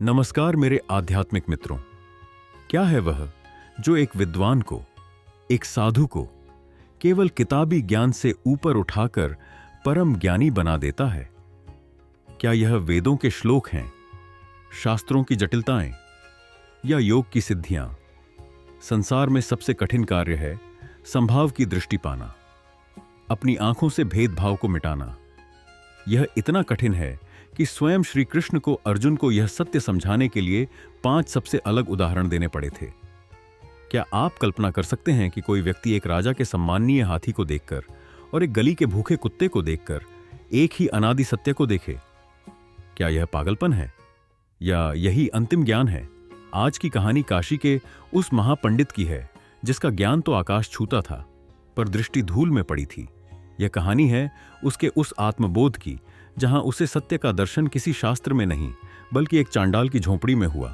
नमस्कार मेरे आध्यात्मिक मित्रों। क्या है वह जो एक विद्वान को, एक साधु को केवल किताबी ज्ञान से ऊपर उठाकर परम ज्ञानी बना देता है? क्या यह वेदों के श्लोक हैं, शास्त्रों की जटिलताएं या योग की सिद्धियां? संसार में सबसे कठिन कार्य है संभाव की दृष्टि पाना, अपनी आंखों से भेदभाव को मिटाना। यह इतना कठिन है कि स्वयं श्री कृष्ण को अर्जुन को यह सत्य समझाने के लिए 5 सबसे अलग उदाहरण देने पड़े थे। क्या आप कल्पना कर सकते हैं कि कोई व्यक्ति एक राजा के सम्माननीय हाथी को देखकर और एक गली के भूखे कुत्ते को देखकर एक ही अनादि सत्य को देखे? क्या यह पागलपन है या यही अंतिम ज्ञान है? आज की कहानी काशी के उस महापंडित की है जिसका ज्ञान तो आकाश छूता था, पर दृष्टि धूल में पड़ी थी। यह कहानी है उसके उस आत्मबोध की जहां उसे सत्य का दर्शन किसी शास्त्र में नहीं बल्कि एक चांडाल की झोंपड़ी में हुआ।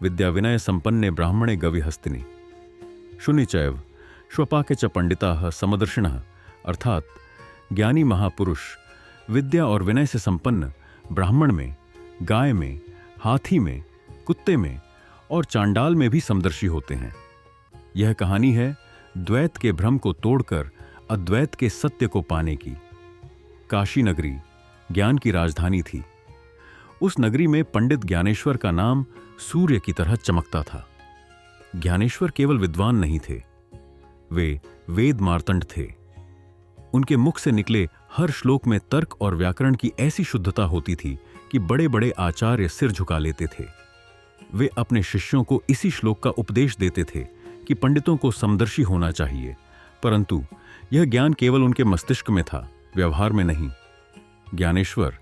विद्या विनय संपन्ने ब्राह्मणे गविहस्तिनि शुनिचैव श्वपाके च पंडिताः समदर्शिनः, अर्थात ज्ञानी महापुरुष विद्या और विनय से संपन्न ब्राह्मण में, गाय में, हाथी में, कुत्ते में और चांडाल में भी समदर्शी होते हैं। यह कहानी है द्वैत के भ्रम को तोड़कर अद्वैत के सत्य को पाने की। काशी नगरी ज्ञान की राजधानी थी। उस नगरी में पंडित ज्ञानेश्वर का नाम सूर्य की तरह चमकता था। ज्ञानेश्वर केवल विद्वान नहीं थे, वे वेद मार्तंड थे। उनके मुख से निकले हर श्लोक में तर्क और व्याकरण की ऐसी शुद्धता होती थी कि बड़े बड़े आचार्य सिर झुका लेते थे। वे अपने शिष्यों को इसी श्लोक का उपदेश देते थे कि पंडितों को समदर्शी होना चाहिए, परंतु यह ज्ञान केवल उनके मस्तिष्क में था, व्यवहार में नहीं। ज्ञानेश्वर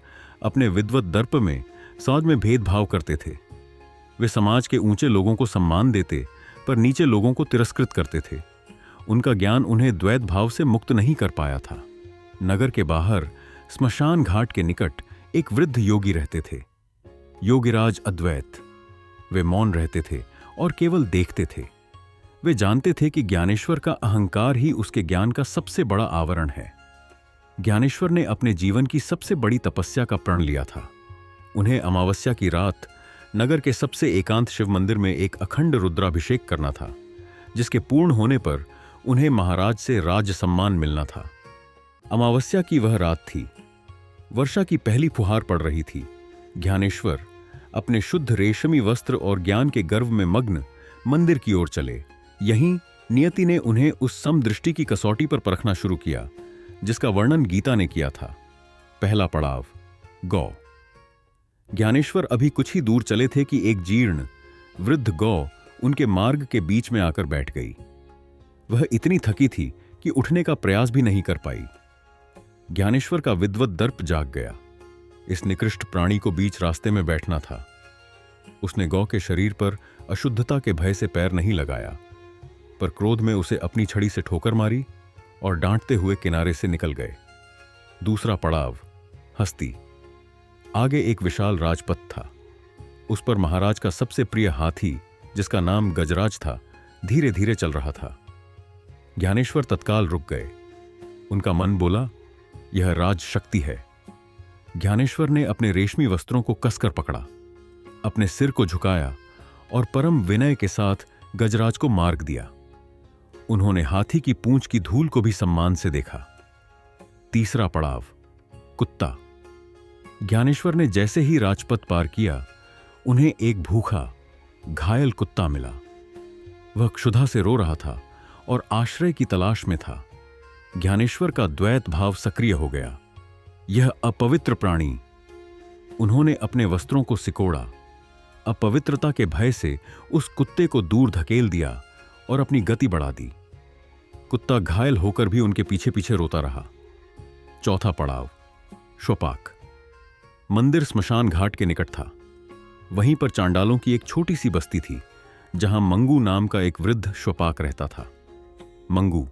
अपने विद्वत दर्प में समाज में भेदभाव करते थे। वे समाज के ऊंचे लोगों को सम्मान देते पर नीचे लोगों को तिरस्कृत करते थे। उनका ज्ञान उन्हें द्वैत भाव से मुक्त नहीं कर पाया था। नगर के बाहर स्मशान घाट के निकट एक वृद्ध योगी रहते थे, योगीराज अद्वैत। वे मौन रहते थे और केवल देखते थे। वे जानते थे कि ज्ञानेश्वर का अहंकार ही उसके ज्ञान का सबसे बड़ा आवरण है। ज्ञानेश्वर ने अपने जीवन की सबसे बड़ी तपस्या का प्रण लिया था। उन्हें अमावस्या की रात नगर के सबसे एकांत शिव मंदिर में एक अखंड रुद्राभिषेक करना था, जिसके पूर्ण होने पर उन्हें महाराज से राज सम्मान मिलना था। अमावस्या की वह रात थी। वर्षा की पहली फुहार पड़ रही थी। ज्ञानेश्वर अपने शुद्ध रेशमी वस्त्र और ज्ञान के गर्व में मग्न मंदिर की ओर चले। यहीं नियति ने उन्हें उस समदृष्टि की कसौटी पर परखना शुरू किया जिसका वर्णन गीता ने किया था। पहला पड़ाव, गौ। ज्ञानेश्वर अभी कुछ ही दूर चले थे कि एक जीर्ण वृद्ध गौ उनके मार्ग के बीच में आकर बैठ गई। वह इतनी थकी थी कि उठने का प्रयास भी नहीं कर पाई। ज्ञानेश्वर का विद्वत दर्प जाग गया। इस निकृष्ट प्राणी को बीच रास्ते में बैठना था। उसने गौ के शरीर पर अशुद्धता के भय से पैर नहीं लगाया, पर क्रोध में उसे अपनी छड़ी से ठोकर मारी और डांटते हुए किनारे से निकल गए। दूसरा पड़ाव, हस्ती। आगे एक विशाल राजपथ था। उस पर महाराज का सबसे प्रिय हाथी, जिसका नाम गजराज था, धीरे धीरे चल रहा था। ज्ञानेश्वर तत्काल रुक गए। उनका मन बोला, यह राज शक्ति है। ज्ञानेश्वर ने अपने रेशमी वस्त्रों को कसकर पकड़ा, अपने सिर को झुकाया और परम विनय के साथ गजराज को मार्ग दिया। उन्होंने हाथी की पूंछ की धूल को भी सम्मान से देखा। तीसरा पड़ाव, कुत्ता। ज्ञानेश्वर ने जैसे ही राजपथ पार किया, उन्हें एक भूखा घायल कुत्ता मिला। वह क्षुधा से रो रहा था और आश्रय की तलाश में था। ज्ञानेश्वर का द्वैत भाव सक्रिय हो गया। यह अपवित्र प्राणी। उन्होंने अपने वस्त्रों को सिकोड़ा, अपवित्रता के भय से उस कुत्ते को दूर धकेल दिया और अपनी गति बढ़ा दी। कुत्ता घायल होकर भी उनके पीछे पीछे रोता रहा। चौथा पड़ाव, श्वपाक। मंदिर स्मशान घाट के निकट था। वहीं पर चांडालों की एक छोटी सी बस्ती थी जहां मंगू नाम का एक वृद्ध श्वपाक रहता था। मंगू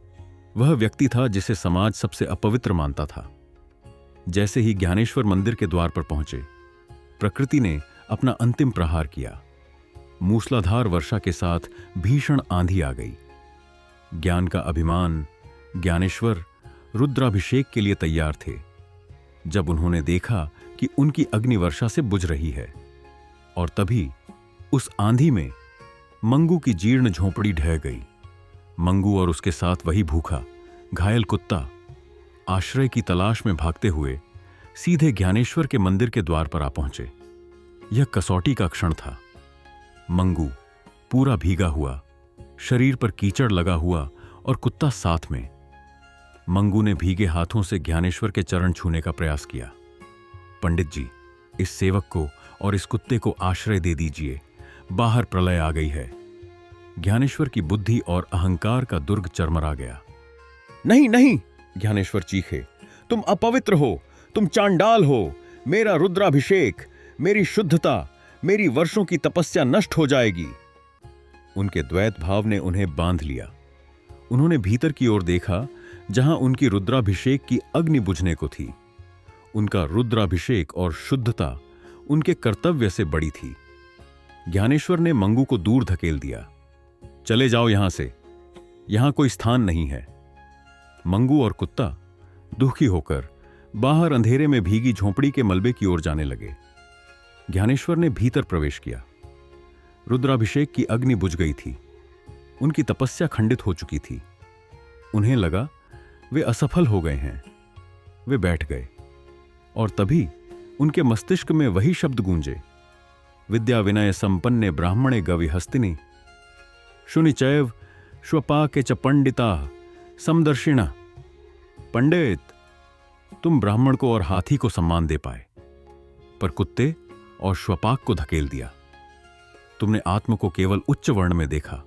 वह व्यक्ति था जिसे समाज सबसे अपवित्र मानता था। जैसे ही ज्ञानेश्वर मंदिर के द्वार पर पहुंचे, प्रकृति ने अपना अंतिम प्रहार किया। मूसलाधार वर्षा के साथ भीषण आंधी आ गई। ज्ञान का अभिमान, ज्ञानेश्वर रुद्राभिषेक के लिए तैयार थे। जब उन्होंने देखा कि उनकी अग्निवर्षा से बुझ रही है और तभी उस आंधी में मंगू की जीर्ण झोंपड़ी ढह गई। मंगू और उसके साथ वही भूखा घायल कुत्ता आश्रय की तलाश में भागते हुए सीधे ज्ञानेश्वर के मंदिर के द्वार पर आ पहुंचे। यह कसौटी का क्षण था। मंगू पूरा भीगा हुआ, शरीर पर कीचड़ लगा हुआ और कुत्ता साथ में। मंगू ने भीगे हाथों से ज्ञानेश्वर के चरण छूने का प्रयास किया। पंडित जी, इस सेवक को और इस कुत्ते को आश्रय दे दीजिए, बाहर प्रलय आ गई है। ज्ञानेश्वर की बुद्धि और अहंकार का दुर्ग चरमरा गया। नहीं नहीं, ज्ञानेश्वर चीखे, तुम अपवित्र हो, तुम चांडाल हो। मेरा रुद्राभिषेक, मेरी शुद्धता, मेरी वर्षों की तपस्या नष्ट हो जाएगी। उनके द्वैत भाव ने उन्हें बांध लिया। उन्होंने भीतर की ओर देखा, जहां उनकी रुद्राभिषेक की अग्नि बुझने को थी। उनका रुद्राभिषेक और शुद्धता उनके कर्तव्य से बड़ी थी। ज्ञानेश्वर ने मंगू को दूर धकेल दिया। चले जाओ यहां से, यहां कोई स्थान नहीं है। मंगू और कुत्ता दुखी होकर बाहर अंधेरे में भीगी झोंपड़ी के मलबे की ओर जाने लगे। ज्ञानेश्वर ने भीतर प्रवेश किया। रुद्राभिषेक की अग्नि बुझ गई थी। उनकी तपस्या खंडित हो चुकी थी। उन्हें लगा वे असफल हो गए हैं। वे बैठ गए और तभी उनके मस्तिष्क में वही शब्द गूंजे, विद्या विनय संपन्ने ब्राह्मणे गविहस्तिनि शुनिचैव श्वपाके च पंडिता समदर्शिणा। पंडित, तुम ब्राह्मण को और हाथी को सम्मान दे पाए, पर कुत्ते और श्वपाक को धकेल दिया। तुमने आत्म को केवल उच्च वर्ण में देखा।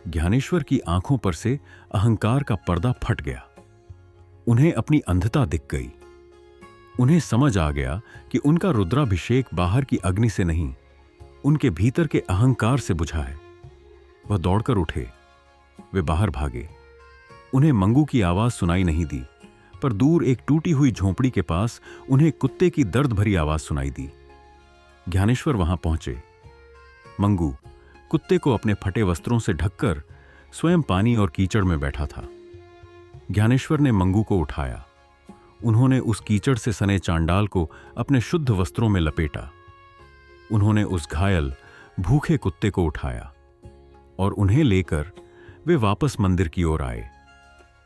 ज्ञानेश्वर की आंखों पर से अहंकार का पर्दा फट गया। उन्हें अपनी अंधता दिख गई। उन्हें समझ आ गया कि उनका रुद्राभिषेक बाहर की अग्नि से नहीं, उनके भीतर के अहंकार से बुझा है। वह दौड़कर उठे। वे बाहर भागे। उन्हें मंगू की आवाज सुनाई नहीं दी, पर दूर एक टूटी हुई झोंपड़ी के पास उन्हें कुत्ते की दर्द भरी आवाज सुनाई दी। ज्ञानेश्वर वहां पहुंचे। मंगू कुत्ते को अपने फटे वस्त्रों से ढककर स्वयं पानी और कीचड़ में बैठा था। ज्ञानेश्वर ने मंगू को उठाया। उन्होंने उस कीचड़ से सने चांडाल को अपने शुद्ध वस्त्रों में लपेटा। उन्होंने उस घायल भूखे कुत्ते को उठाया और उन्हें लेकर वे वापस मंदिर की ओर आए।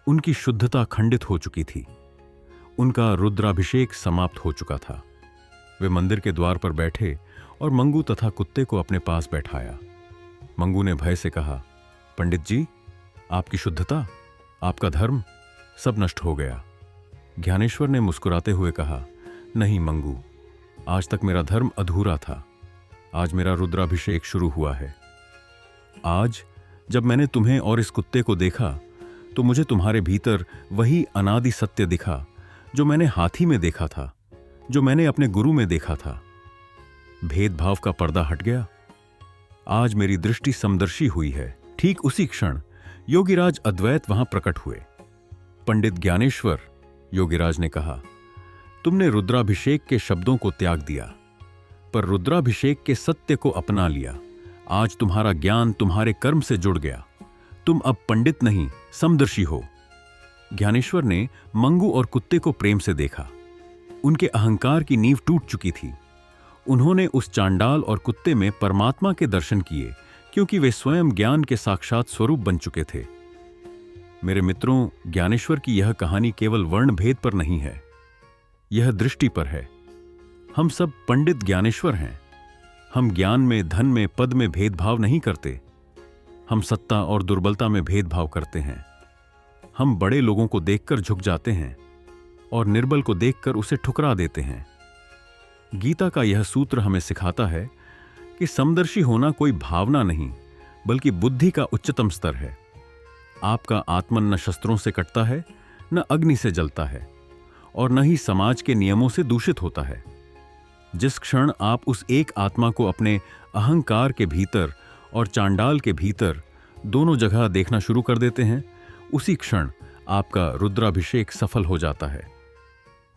उनकी शुद्धता खंडित हो चुकी थी। उनका रुद्राभिषेक समाप्त हो चुका था। वे मंदिर के द्वार पर बैठे और मंगू तथा कुत्ते को अपने पास बैठाया। मंगू ने भय से कहा, पंडित जी, आपकी शुद्धता, आपका धर्म सब नष्ट हो गया। ज्ञानेश्वर ने मुस्कुराते हुए कहा, नहीं मंगू, आज तक मेरा धर्म अधूरा था। आज मेरा रुद्राभिषेक शुरू हुआ है। आज जब मैंने तुम्हें और इस कुत्ते को देखा तो मुझे तुम्हारे भीतर वही अनादि सत्य दिखा जो मैंने हाथी में देखा था, जो मैंने अपने गुरु में देखा था। भेदभाव का पर्दा हट गया। आज मेरी दृष्टि समदर्शी हुई है। ठीक उसी क्षण योगीराज अद्वैत वहां प्रकट हुए। पंडित ज्ञानेश्वर, योगीराज ने कहा, तुमने रुद्राभिषेक के शब्दों को त्याग दिया, पर रुद्राभिषेक के सत्य को अपना लिया। आज तुम्हारा ज्ञान तुम्हारे कर्म से जुड़ गया। तुम अब पंडित नहीं, समदर्शी हो। ज्ञानेश्वर ने मंगू और कुत्ते को प्रेम से देखा। उनके अहंकार की नींव टूट चुकी थी। उन्होंने उस चांडाल और कुत्ते में परमात्मा के दर्शन किए, क्योंकि वे स्वयं ज्ञान के साक्षात स्वरूप बन चुके थे। मेरे मित्रों, ज्ञानेश्वर की यह कहानी केवल वर्ण भेद पर नहीं है, यह दृष्टि पर है। हम सब पंडित ज्ञानेश्वर हैं। हम ज्ञान में, धन में, पद में भेदभाव नहीं करते। हम सत्ता और दुर्बलता में भेदभाव करते हैं। हम बड़े लोगों को देखकर झुक जाते हैं और निर्बल को देखकर उसे ठुकरा देते हैं। गीता का यह सूत्र हमें सिखाता है कि समदर्शी होना कोई भावना नहीं, बल्कि बुद्धि का उच्चतम स्तर है। आपका आत्मन न शस्त्रों से कटता है, न अग्नि से जलता है, और न ही समाज के नियमों से दूषित होता है। जिस क्षण आप उस एक आत्मा को अपने अहंकार के भीतर और चांडाल के भीतर दोनों जगह देखना शुरू कर देते हैं, उसी क्षण आपका रुद्राभिषेक सफल हो जाता है।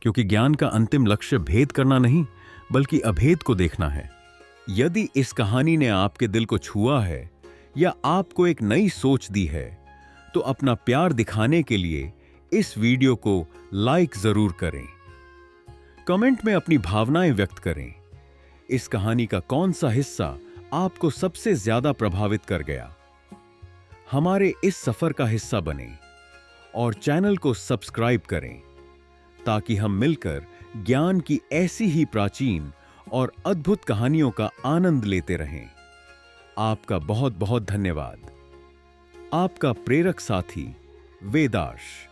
क्योंकि ज्ञान का अंतिम लक्ष्य भेद करना नहीं, बल्कि अभेद को देखना है। यदि इस कहानी ने आपके दिल को छुआ है या आपको एक नई सोच दी है, तो अपना प्यार दिखाने के लिए इस वीडियो को लाइक जरूर करें। कमेंट में अपनी भावनाएं व्यक्त करें। इस कहानी का कौन सा हिस्सा आपको सबसे ज्यादा प्रभावित कर गया? हमारे इस सफर का हिस्सा बने और चैनल को सब्सक्राइब करें ताकि हम मिलकर ज्ञान की ऐसी ही प्राचीन और अद्भुत कहानियों का आनंद लेते रहें। आपका बहुत बहुत धन्यवाद। आपका प्रेरक साथी वेदार्श।